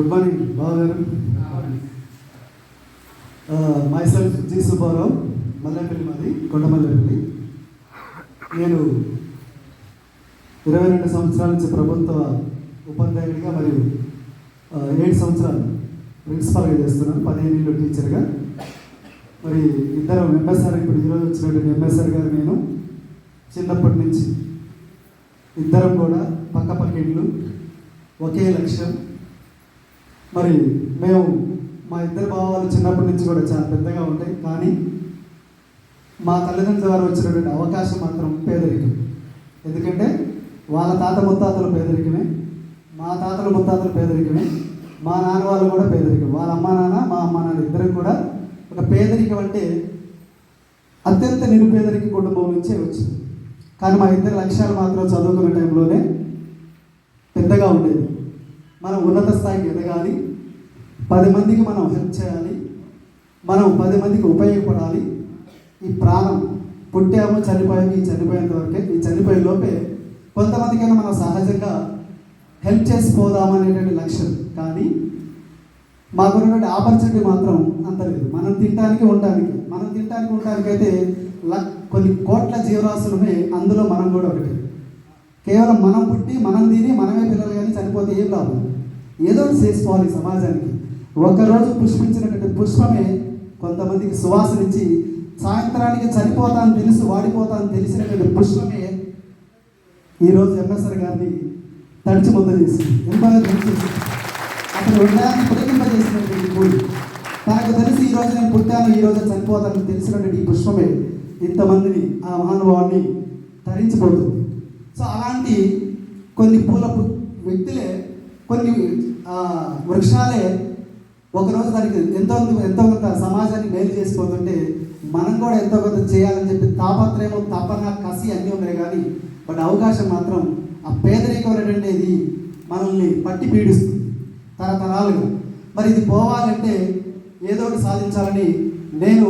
Good morning బాబు గారు. My self G Subbarao, Mallepally, మాది కొండమల్లేపల్లి. నేను 22 సంవత్సరాల నుంచి ప్రభుత్వ ఉపాధ్యాయుడిగా మరియు 7 సంవత్సరాలు ప్రిన్సిపాల్గా చేస్తున్నాను, 15 ఏళ్ళు టీచర్గా. మరి ఇద్దరం ఎంఎస్ఆర్, ఇప్పుడు ఈరోజు వచ్చినటువంటి ఎంఎస్ఆర్ గారు నేను చిన్నప్పటి నుంచి ఇద్దరం కూడా పక్క ఇళ్ళు, ఒకే లక్ష్యం. మరి మేము మా ఇద్దరు భావాలు చిన్నప్పటి నుంచి కూడా చాలా పెద్దగా ఉంటాయి, కానీ మా తల్లిదండ్రుల ద్వారా వచ్చినటువంటి అవకాశం మాత్రం పేదరికం. ఎందుకంటే వాళ్ళ తాత ముత్తాతలు పేదరికమే, మా తాతలు ముత్తాతలు పేదరికమే, మా నాన్న వాళ్ళు కూడా పేదరికం. వాళ్ళ అమ్మా నాన్న, మా అమ్మా నాన్న ఇద్దరు కూడా ఒక పేదరికం అంటే అత్యంత నిరుపేదరిక కుటుంబం నుంచే వచ్చింది. కానీ మా ఇద్దరు లక్ష్యాలు మాత్రం చదువుకునే టైంలోనే పెద్దగా ఉండేది. మనం ఉన్నత స్థాయికి ఎదగాలి, 10 మందికి మనం హెల్ప్ చేయాలి, మనం 10 మందికి ఉపయోగపడాలి. ఈ ప్రాణం పుట్టాము, చనిపోయాము, ఈ చనిపోయేంత వరకే, ఈ చనిపోయే లోపే కొంతమందికైనా మనం సహజంగా హెల్ప్ చేసిపోదామనేటువంటి లక్ష్యం. కానీ మాకున్నటువంటి ఆపర్చునిటీ మాత్రం అంత లేదు. మనం తినడానికి ఉండటానికైతే కొన్ని కోట్ల జీవరాశులు ఉన్నాయి, అందులో మనం కూడా ఒకటి. కేవలం మనం పుట్టి మనం తిని మనమే పిల్లలు కానీ చనిపోతే ఏం లాభం? ఏదో చేసుకోవాలి సమాజానికి. ఒకరోజు పుష్పించినటువంటి పుష్పమే కొంతమందికి సువాసనిచ్చి సాయంత్రానికి చనిపోతాను తెలుసు, వాడిపోతాను తెలిసినటువంటి పుష్పమే ఈరోజు ఎంఎస్ఆర్ గారిని తడిచి ముద్ద చేసి ఎంబాగా తెలిసేసి అతను ఉండడానికి పులకింపజేసినటువంటి పూలు. తనకు తెలిసి ఈరోజు నేను పుట్టాను, ఈరోజు చనిపోతాను తెలిసినటువంటి ఈ పుష్పమే ఇంతమందిని, ఆ మహానుభావాన్ని తరించిపోతుంది. సో అలాంటి కొన్ని పూల వ్యక్తులే, కొన్ని వృక్షాలే ఒకరోజు దానికి ఎంతో కొంత సమాజాన్ని మేలు చేసిపోతుంటే మనం కూడా ఎంతో కొంత చేయాలని చెప్పి తాపత్రయము, తపన, కసి అన్నీ ఉన్నాయి. కానీ బట్ అవకాశం మాత్రం ఆ పేదరికం అనేటువంటిది మనల్ని పట్టి పీడిస్తుంది తరతరాలుగా. మరి ఇది పోవాలంటే ఏదో ఒకటి సాధించాలని నేను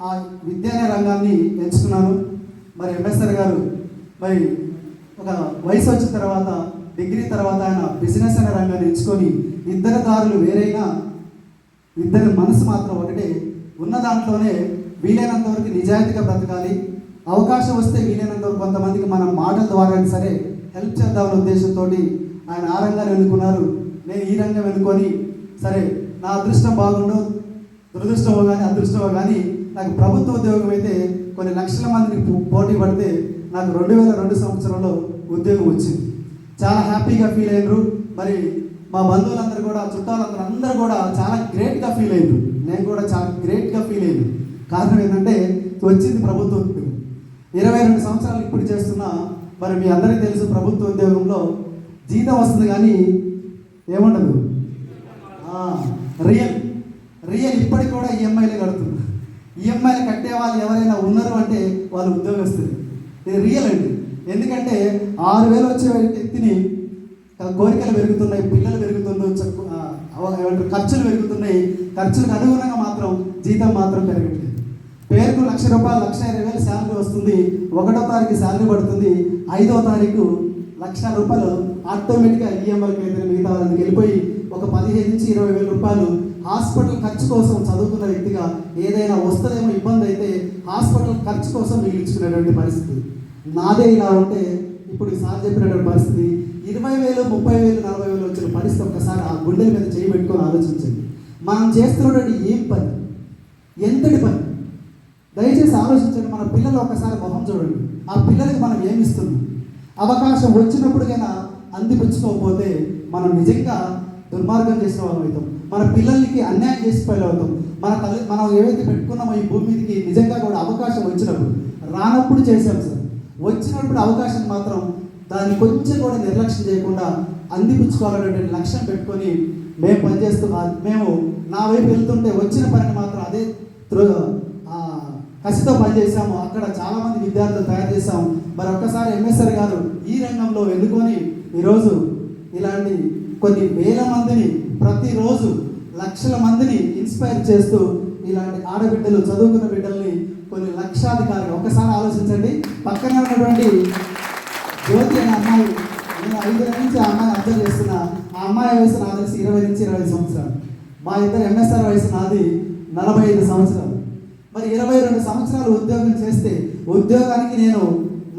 ఆ విద్యాలయ రంగాన్ని ఎంచుకున్నాను. మరి ఎంఎస్ఆర్ గారు మరి ఒక వయసు వచ్చిన తర్వాత, డిగ్రీ తర్వాత ఆయన బిజినెస్ అనే రంగాన్ని ఎంచుకొని, ఇద్దరు దారులు వేరైనా ఇద్దరి మనసు మాత్రం ఒకటే. ఉన్న దాంట్లోనే వీలైనంత వరకు నిజాయితీగా బ్రతకాలి, అవకాశం వస్తే వీలైనంత వరకు కొంతమందికి మనం మాటల ద్వారా సరే హెల్ప్ చేద్దామనే ఉద్దేశంతో ఆయన ఆ రంగాన్ని ఎన్నుకున్నారు. నేను ఈ రంగం ఎన్నుకొని సరే నా అదృష్టం బాగుండో దురదృష్టమో కానీ అదృష్టమో కానీ నాకు ప్రభుత్వ ఉద్యోగం అయితే కొన్ని లక్షల మందిని పోటీ పడితే నాకు 2002 సంవత్సరంలో ఉద్యోగం వచ్చింది. చాలా హ్యాపీగా ఫీల్ అయ్యారు. మరి మా బంధువులందరూ కూడా, చుట్టాలందరూ కూడా చాలా గ్రేట్గా ఫీల్ అయ్యారు. నేను కూడా చాలా గ్రేట్గా ఫీల్ అయ్యాను. కారణం ఏంటంటే వచ్చింది ప్రభుత్వ ఉద్యోగం. 22 సంవత్సరాలు ఇప్పుడు చేస్తున్నా. మరి మీ అందరికీ తెలుసు, ప్రభుత్వ ఉద్యోగంలో జీతం వస్తుంది కానీ ఏముండదు. రియల్ ఇప్పటికి కూడా ఈఎంఐలే కడుతున్నారు. ఈఎంఐలు కట్టే వాళ్ళు ఎవరైనా ఉన్నారు అంటే వాళ్ళు ఉద్యోగస్తులు. ఇది రియల్ అండి. ఎందుకంటే 6,000 వచ్చే వ్యక్తిని కోరికలు పెరుగుతున్నాయి, పిల్లలు పెరుగుతున్నాయి, ఖర్చులు పెరుగుతున్నాయి. ఖర్చులకు అనుగుణంగా మాత్రం జీతం మాత్రం పెరగట్లేదు. పేరుకు 1,00,000 రూపాయలు, 1,20,000 శాలరీ వస్తుంది. 1వ తారీఖు శాలరీ పడుతుంది, 5వ తారీఖు 1,00,000 రూపాయలు ఆటోమేటిక్గా ఈఎంఐకి అయితే మిగతా వాళ్ళకి వెళ్ళిపోయి ఒక 15,000 నుంచి 20,000 రూపాయలు హాస్పిటల్ ఖర్చు కోసం చదువుకున్న వ్యక్తిగా ఏదైనా వస్తుందేమో ఇబ్బంది అయితే హాస్పిటల్ ఖర్చు కోసం మిగిలించుకునేటువంటి పరిస్థితి. నాదే ఇలా ఉంటే ఇప్పుడు సార్ చెప్పినటువంటి పరిస్థితి 20,000, 30,000, 40,000 వచ్చిన పరిస్థితి ఒక్కసారి ఆ గుండెల మీద చేయి పెట్టుకొని ఆలోచించండి. మనం చేస్తున్నటువంటి ఏం పని, ఎంతటి పని, దయచేసి ఆలోచించండి. మన పిల్లలు ఒకసారి మొహం చూడండి. ఆ పిల్లలకి మనం ఏమి ఇస్తున్నాం? అవకాశం వచ్చినప్పటికైనా అందిపుచ్చుకోకపోతే మనం నిజంగా దుర్మార్గం చేసిన వాళ్ళం అవుతాం. మన పిల్లలకి అన్యాయం చేసిపోయే అవుతాం. మనం ఏవైతే పెట్టుకున్నామో ఈ భూమి మీదకి నిజంగా కూడా అవకాశం వచ్చినప్పుడు, రానప్పుడు చేసాం సార్, వచ్చినప్పుడు అవకాశం మాత్రం దాన్ని కొంచెం కూడా నిర్లక్ష్యం చేయకుండా అందిపుచ్చుకోవాలనేటువంటి లక్ష్యం పెట్టుకొని మేము పనిచేస్తూ, మేము నా వైపు వెళ్తుంటే వచ్చిన పనిని మాత్రం అదే కసితో పనిచేసాము. అక్కడ చాలామంది విద్యార్థులు తయారు చేశాము. మరి ఒక్కసారి ఎంఎస్ఆర్ గారు ఈ రంగంలో ఎన్నుకొని ఈరోజు ఇలాంటి కొన్ని వేల మందిని, ప్రతిరోజు లక్షల మందిని ఇన్స్పైర్ చేస్తూ ఇలాంటి ఆడబిడ్డలు, చదువుకున్న బిడ్డల్ని కొన్ని లక్షాధికారులు ఒక్కసారి ఆలోచించండి. పక్కనే ఉన్నటువంటి జ్యోతి అనే అమ్మాయి, నేను 5 ఏళ్ళ నుంచి ఆ అమ్మాయిని అబ్జర్వ్ చేస్తున్నా. ఆ అమ్మాయి వయసు నాకు తెలిసి 20 నుంచి 25 సంవత్సరాలు. మా ఇద్దరు ఎంఎస్ఆర్ వయసు నాది 45 సంవత్సరాలు. మరి 22 సంవత్సరాలు ఉద్యోగం చేస్తే ఉద్యోగానికి నేను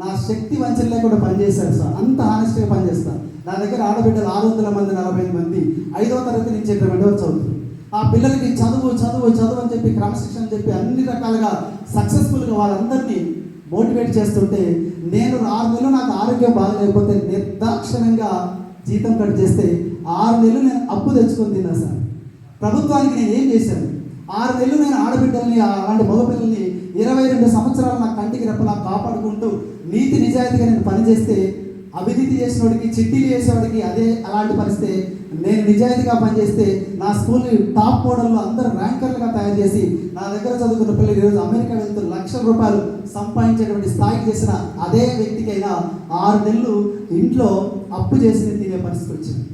నా శక్తి వంచన లేకుండా పనిచేశాను సార్. అంత హానెస్ట్గా పనిచేస్తాను. నా దగ్గర ఆడబిడ్డలు 600 మంది, 45 మంది 5వ తరగతి నుంచి 20 వరకు చదువుతారు. ఆ పిల్లలకి చదువు చదువు చదువు అని చెప్పి క్రమశిక్షణ చెప్పి అన్ని రకాలుగా సక్సెస్ఫుల్గా వాళ్ళందరినీ మోటివేట్ చేస్తుంటే, నేను 6 నెలలు నాకు ఆరోగ్యం బాగలేకపోతే నిర్దాక్షిణ్యంగా జీతం కట్ చేస్తే 6 నెలలు నేను అప్పు తెచ్చుకొని తిన్నా సార్. ప్రభుత్వానికి నేను ఏం చేశాను? 6 నెలలు నేను ఆడబిడ్డల్ని, అలాంటి మగపిల్లల్ని 22 సంవత్సరాలు నా కంటికి రెప్పలా కాపాడుకుంటూ నీతి నిజాయితీగా నేను పనిచేస్తే, అవినీతి చేసినోడికి, చిట్టీలు చేసేవాడికి అదే అలాంటి పరిస్థితి. నేను నిజాయితీగా పనిచేస్తే నా స్కూల్ని టాప్ మోడల్లో అందరూ ర్యాంకర్లుగా తయారు చేసి నా దగ్గర చదువుకున్న పిల్లలు ఈరోజు అమెరికా వెళ్తూ లక్షల రూపాయలు సంపాదించేటువంటి స్థాయికి చేసిన అదే వ్యక్తికైనా 6 నెలలు ఇంట్లో అప్పు చేసి తినే పరిస్థితి వచ్చింది.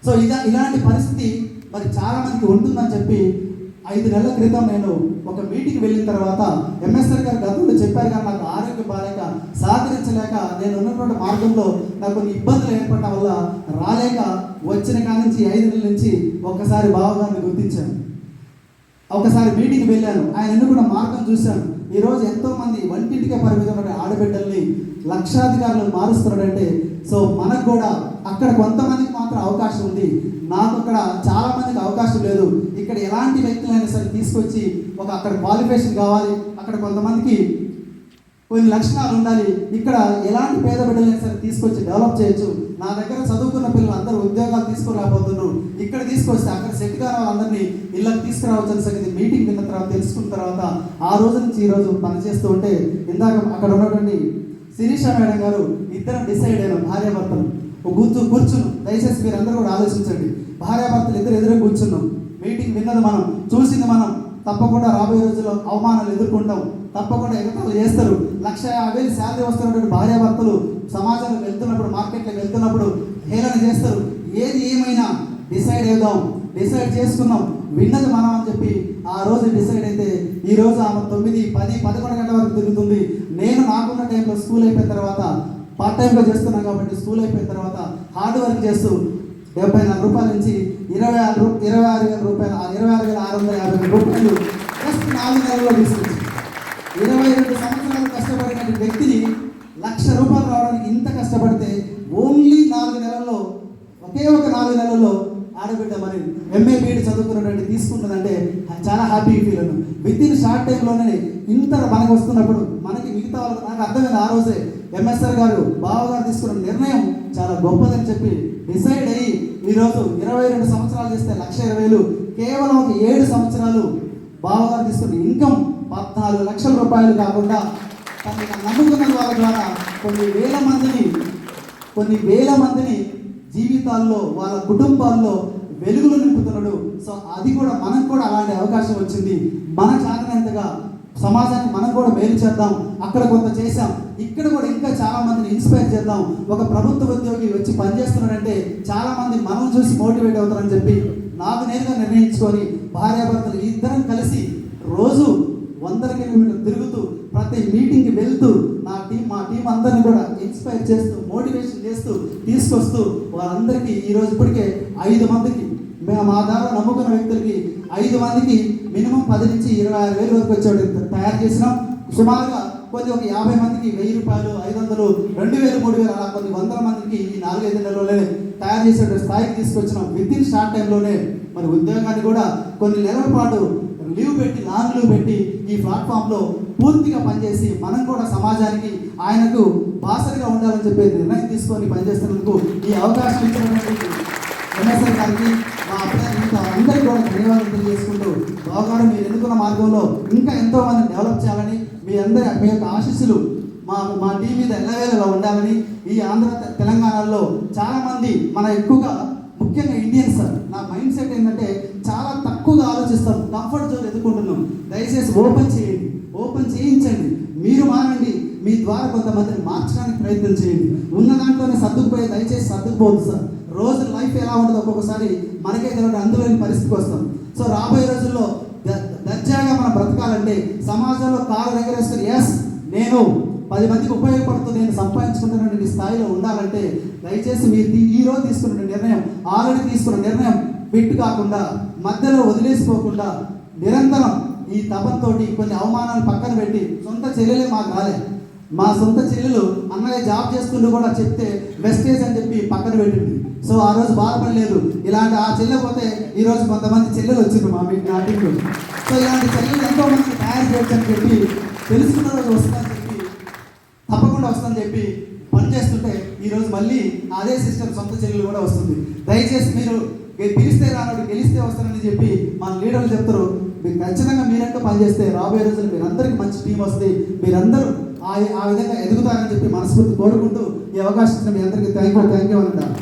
సో ఇలాంటి పరిస్థితి మరి చాలామందికి ఉంటుందని చెప్పి 5 నెలల క్రితం నేను ఒక మీటింగ్ వెళ్ళిన తర్వాత ఎంఎస్ఆర్ గారు గతంలో చెప్పారు, కానీ నాకు ఆరోగ్యం బాగాలేక సహకరించలేక నేను ఉన్నటువంటి మార్గంలో నాకు కొన్ని ఇబ్బందులు ఏర్పడటం వల్ల రాలేక వచ్చిన కాడి నుంచి 5 నెలల నుంచి ఒక్కసారి బావగారిని గుర్తించాను. ఒకసారి మీటింగ్ వెళ్ళాను, ఆయన ఎన్నుకున్న మార్గం చూశాను. ఈరోజు ఎంతోమంది వంటింటికే పరిమితమైన ఆడబిడ్డల్ని లక్షాధికారులు మారుస్తున్నాడంటే, సో మనకు కూడా అక్కడ కొంతమందికి మాత్రం అవకాశం ఉంది, నాకు అక్కడ చాలా మందికి అవకాశం లేదు. ఇక్కడ ఎలాంటి వ్యక్తులైనా సరే తీసుకొచ్చి అక్కడ క్వాలిఫికేషన్ కావాలి, అక్కడ కొంతమందికి కొన్ని లక్షణాలు ఉండాలి, ఇక్కడ ఎలాంటి పేద బిడ్డలైనా సరే తీసుకొచ్చి డెవలప్ చేయొచ్చు. నా దగ్గర చదువుకున్న పిల్లలు అందరూ ఉద్యోగాలు తీసుకురాబోతున్నారు, ఇక్కడ తీసుకొస్తే అక్కడ సెట్ కాని వాళ్ళందరినీ ఇళ్ళకి తీసుకురావచ్చు అని సంగతి మీటింగ్ విన్న తర్వాత తెలుసుకున్న తర్వాత ఆ రోజు నుంచి ఈ రోజు పనిచేస్తూ ఉంటే, ఇందాక అక్కడ ఉన్నటువంటి శిరీష మేడం గారు ఇద్దరం డిసైడ్ అయినాం, భార్యాభర్తలు కూర్చున్నాం. దయచేసి మీరు అందరూ కూడా ఆలోచించండి. భార్యాభర్తలు ఇద్దరు ఎదురు కూర్చున్నాం. మీటింగ్ విన్నది మనం, చూసింది మనం. తప్పకుండా రాబోయే రోజుల్లో అవమానాలు ఎదుర్కొంటాం, తప్పకుండా ఎగతాలు చేస్తారు. 1,50,000 శాలరీ వస్తున్నటువంటి భార్యాభర్తలు సమాజంలో వెళ్తున్నప్పుడు, మార్కెట్లోకి వెళ్తున్నప్పుడు హేళన చేస్తారు. ఏది ఏమైనా డిసైడ్ అవుదాం, డిసైడ్ చేసుకున్నాం, విన్నది మనం అని చెప్పి ఆ రోజు డిసైడ్ అయితే ఈ రోజు ఆమె 9, 10, 11 గంటల వరకు తిరుగుతుంది. నేను నాకున్న టైంలో స్కూల్ అయిపోయిన తర్వాత పార్ట్ టైంగా చేస్తున్నాను కాబట్టి స్కూల్ అయిపోయిన తర్వాత హార్డ్ వర్క్ చేస్తూ 74 రూపాయల నుంచి 26,000 రూపాయలు, 26,650 రూపాయలు జస్ట్ 4 నెలల్లో తీసుకొచ్చి 22 సంవత్సరాలు కష్టపడిన వ్యక్తిని 1,00,000 రూపాయలు రావడానికి ఇంత కష్టపడితే ఓన్లీ 4 నెలల్లో, ఒకే ఒక 4 నెలల్లో ఆడబిడ్డ మరి ఎంఏ బీఈడి చదువుకున్నటువంటి తీసుకుంటుందంటే చాలా happy feel Anu. With in short టైంలోనే ఇంత మనకు వస్తున్నప్పుడు మనకి మిగతా వాళ్ళకి నాకు అర్థమైంది. ఆ రోజే ఎంఎస్ఆర్ గారు బావగారు తీసుకున్న నిర్ణయం చాలా గొప్పదని చెప్పి డిసైడ్ అయ్యి ఈరోజు 22 సంవత్సరాలు చేస్తే 1,20,000, కేవలం ఒక 7 సంవత్సరాలు బావగారు తీసుకున్న ఇన్కమ్ 14 లక్షల రూపాయలు కాకుండా తనని నమ్ముకున్న వాళ్ళ ద్వారా కొన్ని వేల మందిని జీవితాల్లో, వాళ్ళ కుటుంబాల్లో వెలుగులు నింపుతున్నాడు. సో అది కూడా మనకు కూడా అలాంటి అవకాశం వచ్చింది. మన చేతనంతగా సమాజానికి మనం కూడా మేలు చేద్దాం. అక్కడ కొంత చేశాం, ఇక్కడ కూడా ఇంకా చాలా మందిని ఇన్స్పైర్ చేద్దాం. ఒక ప్రభుత్వ ఉద్యోగి వచ్చి పనిచేస్తున్నాడంటే చాలా మంది మనం చూసి మోటివేట్ అవుతారని చెప్పి నాకు నేరుగా నిర్ణయించుకొని భార్యాభర్తలు ఇద్దరం కలిసి రోజు 100 కిలోమీటర్లు తిరుగుతూ ప్రతి మీటింగ్కి వెళ్తూ మా టీం అందరినీ కూడా ఇన్స్పైర్ చేస్తూ, మోటివేషన్ చేస్తూ తీసుకొస్తూ వాళ్ళందరికీ ఈరోజు ఇప్పటికే 5 మందికి మేము మా ద్వారా నమ్ముకున్న వ్యక్తులకి 5 మందికి మినిమం 10 నుంచి 26,000 వరకు వచ్చేవాడు తయారు చేసినాం. సుమారుగా కొన్ని ఒక 50 మందికి 1,000 రూపాయలు, 500, 2,000, 3,000 అలా కొన్ని 100 మందికి ఈ 4-5 నెలల్లోనే తయారు చేసే స్థాయికి తీసుకొచ్చినాం. విత్ ఇన్ షార్ట్ టైంలోనే మరి ఉద్యోగాన్ని కూడా కొన్ని నెలల పాటు లాంగ్ లీవ్ పెట్టి ఈ ప్లాట్ఫామ్లో పూర్తిగా పనిచేసి మనం కూడా సమాజానికి ఆయనకు బాసరిగా ఉండాలని చెప్పి నిర్ణయం తీసుకొని పనిచేస్తున్నందుకు ఈ అవకాశం ఇచ్చినటువంటి ఎంఎస్ఆర్ గారికి, మా అభిప్రాయం అందరికీ కూడా ధన్యవాదాలు తెలియజేసుకుంటూ, బావగారు మీరు ఎన్నుకున్న మార్గంలో ఇంకా ఎంతో మందిని డెవలప్ చేయాలని, మీ యొక్క ఆశీస్సులు మా టీం మీద ఎల్లవేళలా ఉండాలని. ఈ ఆంధ్ర తెలంగాణలో చాలామంది మన ఎక్కువగా ముఖ్యంగా ఇండియన్స్ సార్, నా మైండ్ సెట్ ఏంటంటే చాలా తక్కువగా ఆలోచిస్తాం, కంఫర్ట్ జోన్ ఎదుర్కొంటున్నాం. దయచేసి ఓపెన్ చేయించండి, మీరు మారండి, మీ ద్వారా కొంతమందిని మార్చడానికి ప్రయత్నం చేయండి. ఉన్న దాంట్లోనే సర్దుకుపోయి దయచేసి సర్దుకుపోవద్దు సార్. రోజు లైఫ్ ఎలా ఉంటుందో ఒక్కొక్కసారి మనకే తెలియదు, అందులోని పరిస్థితికి వస్తాం. సో రాబోయే రోజుల్లో దర్జాగా మనం బ్రతకాలంటే సమాజంలో కాలు దగ్గరేసుకొని ఎస్ నేను 10 మందికి ఉపయోగపడుతూ నేను సంపాదించుకుంటున్న స్థాయిలో ఉండాలంటే దయచేసి మీరు ఈరోజు తీసుకున్న నిర్ణయం, ఆల్రెడీ తీసుకున్న నిర్ణయం బిట్టు కాకుండా మధ్యలో వదిలేసిపోకుండా నిరంతరం ఈ తపంతో కొన్ని అవమానాలు పక్కన పెట్టి, సొంత చెల్లెలే మాకు రాలే, మా సొంత చెల్లెలు అన్నయ్య జాబ్ చేస్తుండూ కూడా చెప్తే వెస్టేజ్ అని చెప్పి పక్కన పెట్టింది. సో ఆ రోజు బాధపడలేదు. ఇలాంటి ఆ చెల్లె పోతే ఈరోజు కొంతమంది చెల్లెలు వచ్చిండ్రు మా మీ నాటికి. సో ఇలాంటి చెల్లెలు ఎంతో మంది తయారు చేయొచ్చు అని చెప్పి తెలుసుకున్న రోజు వస్తుందని చెప్పి, తప్పకుండా వస్తుందని చెప్పి పనిచేస్తుంటే ఈరోజు మళ్ళీ అదే సిస్టమ్ సొంత చెల్లెలు కూడా వస్తుంది. దయచేసి మీరు పిలిస్తే రానోడు గెలిస్తే వస్తారని చెప్పి మన లీడర్లు చెప్తారు. మీరు ఖచ్చితంగా మీరంటూ పనిచేస్తే రాబోయే రోజులు మీరందరికీ మంచి టీం వస్తుంది, మీరందరూ ఆ విధంగా ఎదుగుతారని చెప్పి మనస్ఫూర్తి కోరుకుంటూ ఈ అవకాశం ఇచ్చిన మీ అందరికీ థ్యాంక్ యూ అంటారు.